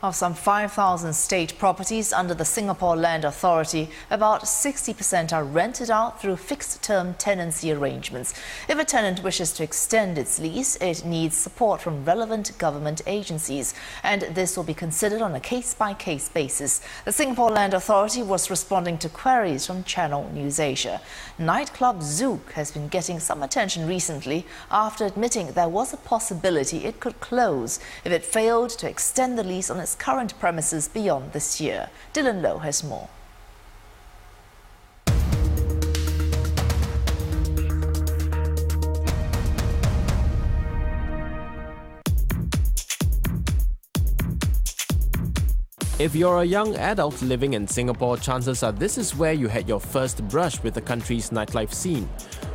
Of some 5,000 state properties under the Singapore Land Authority, about 60% are rented out through fixed-term tenancy arrangements. If a tenant wishes to extend its lease, it needs support from relevant government agencies, and this will be considered on a case-by-case basis. The Singapore Land Authority was responding to queries from Channel News Asia. Nightclub Zouk has been getting some attention recently after admitting there was a possibility it could close if it failed to extend the lease on its current premises beyond this year. Dylan Lowe has more. If you're a young adult living in Singapore, chances are this is where you had your first brush with the country's nightlife scene.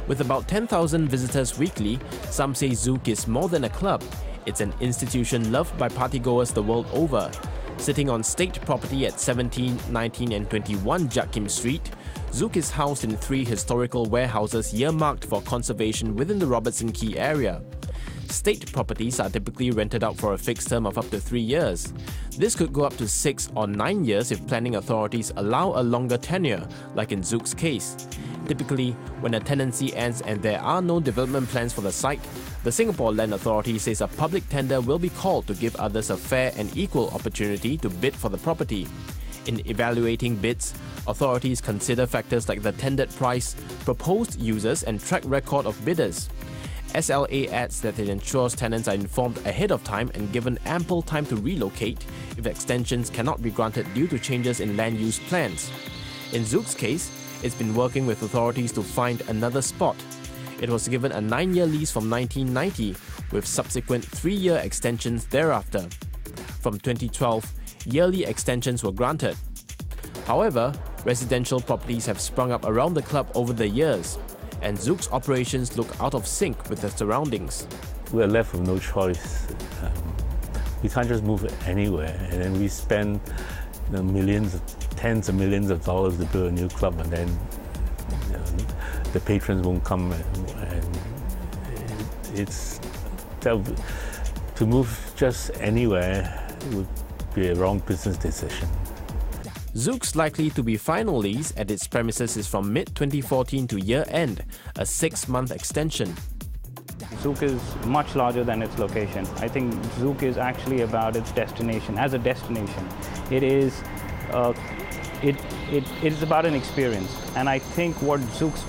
With about 10,000 visitors weekly, some say Zouk is more than a club. It's an institution loved by partygoers the world over. Sitting on state property at 17, 19 and 21 Jiak Kim Street, Zouk is housed in 3 historical warehouses earmarked for conservation within the Robertson Quay area. State properties are typically rented out for a fixed term of up to 3 years. This could go up to 6 or 9 years if planning authorities allow a longer tenure, like in Zouk's case. Typically, when a tenancy ends and there are no development plans for the site, the Singapore Land Authority says a public tender will be called to give others a fair and equal opportunity to bid for the property. In evaluating bids, authorities consider factors like the tendered price, proposed users and track record of bidders. SLA adds that it ensures tenants are informed ahead of time and given ample time to relocate if extensions cannot be granted due to changes in land use plans. In Zouk's case, it's been working with authorities to find another spot. It was given a 9-year lease from 1990, with subsequent 3-year extensions thereafter. From 2012, yearly extensions were granted. However, residential properties have sprung up around the club over the years, and Zouk's operations look out of sync with the surroundings. We're left with no choice. We can't just move anywhere, and then we spend tens of millions of dollars to build a new club, and then the patrons won't come, and to move just anywhere would be a wrong business decision. Zouk's likely to be final lease at its premises is from mid-2014 to year-end, a 6-month extension. Zouk is much larger than its location. I think Zouk is actually about its destination. As a destination, it is about an experience. And I think what Zouk's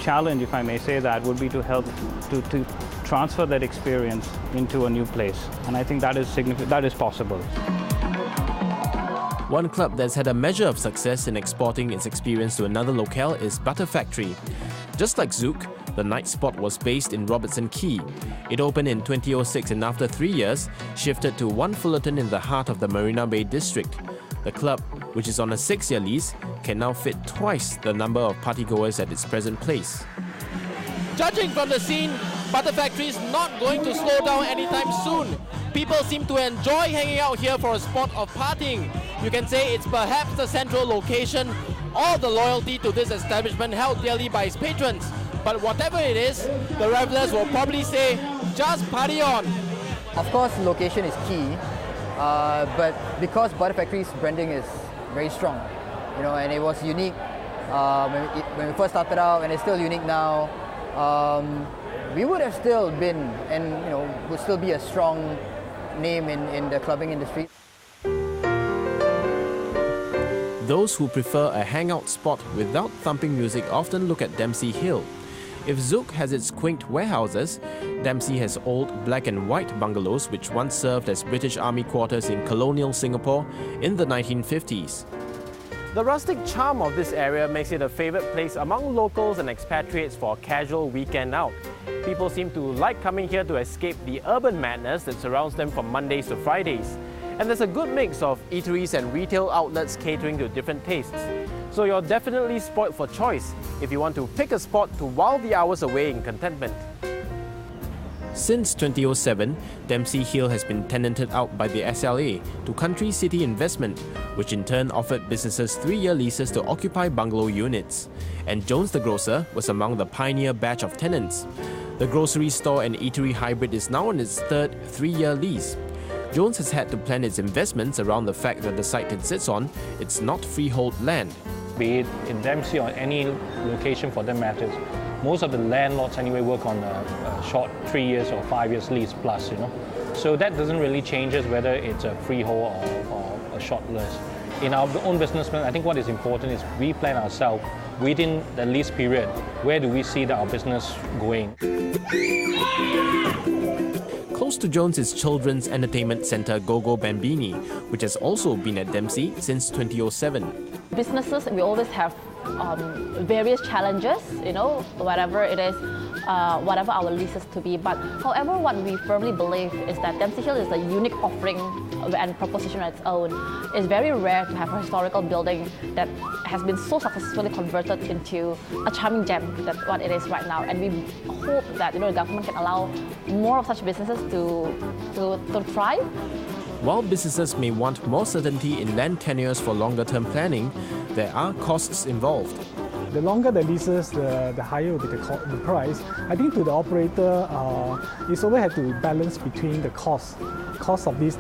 challenge, if I may say that, would be to help to transfer that experience into a new place. And I think that is significant. That is possible. One club that's had a measure of success in exporting its experience to another locale is Butter Factory. Just like Zouk, the night spot was based in Robertson Quay. It opened in 2006 and after 3 years, shifted to 1 Fullerton in the heart of the Marina Bay district. The club, which is on a 6-year lease, can now fit twice the number of partygoers at its present place. Judging from the scene, Butter Factory is not going to slow down anytime soon. People seem to enjoy hanging out here for a spot of partying. You can say it's perhaps the central location, or the loyalty to this establishment held dearly by its patrons. But whatever it is, the revelers will probably say, just party on. Of course, location is key, but because Butter Factory's branding is very strong, and it was unique when we first started out, and it's still unique now, we would have still been, and would still be a strong name in the clubbing industry. Those who prefer a hangout spot without thumping music often look at Dempsey Hill. If Zouk has its quaint warehouses, Dempsey has old black and white bungalows which once served as British Army quarters in colonial Singapore in the 1950s. The rustic charm of this area makes it a favourite place among locals and expatriates for a casual weekend out. People seem to like coming here to escape the urban madness that surrounds them from Mondays to Fridays. And there's a good mix of eateries and retail outlets catering to different tastes. So you're definitely spoilt for choice if you want to pick a spot to while the hours away in contentment. Since 2007, Dempsey Hill has been tenanted out by the SLA to Country City Investment, which in turn offered businesses 3-year leases to occupy bungalow units. And Jones the Grocer was among the pioneer batch of tenants. The grocery store and eatery hybrid is now on its 3rd 3-year lease. Jones has had to plan its investments around the fact that the site it sits on, it's not freehold land. Be it in Dempsey or any location for that matters, most of the landlords anyway work on a short 3 years or 5 years lease plus, So that doesn't really change whether it's a freehold or a short lease. In our own business plan, I think what is important is we plan ourselves within the lease period. Where do we see that our business going? Close to Jones is children's entertainment centre Gogo Bambini, which has also been at Dempsey since 2007. Businesses, we always have various challenges, whatever it is, whatever our leases to be. But however, what we firmly believe is that Dempsey Hill is a unique offering and proposition on its own. It's very rare to have a historical building that has been so successfully converted into a charming gem. That's what it is right now. And we hope that the government can allow more of such businesses to thrive. While businesses may want more certainty in land tenures for longer-term planning, there are costs involved. The longer the leases, the higher will be the price. I think to the operator, it's always have to balance between the cost of this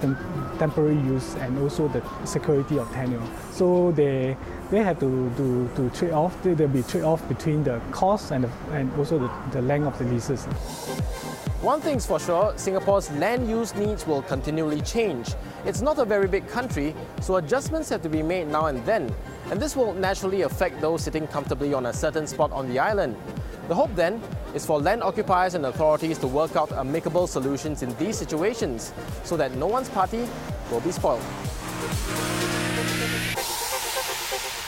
temporary use and also the security of tenure. So they have to trade off. There'll be trade-off between the cost and also the length of the leases. One thing's for sure, Singapore's land use needs will continually change. It's not a very big country, so adjustments have to be made now and then. And this will naturally affect those sitting comfortably on a certain spot on the island. The hope then is for land occupiers and authorities to work out amicable solutions in these situations so that no one's party will be spoiled.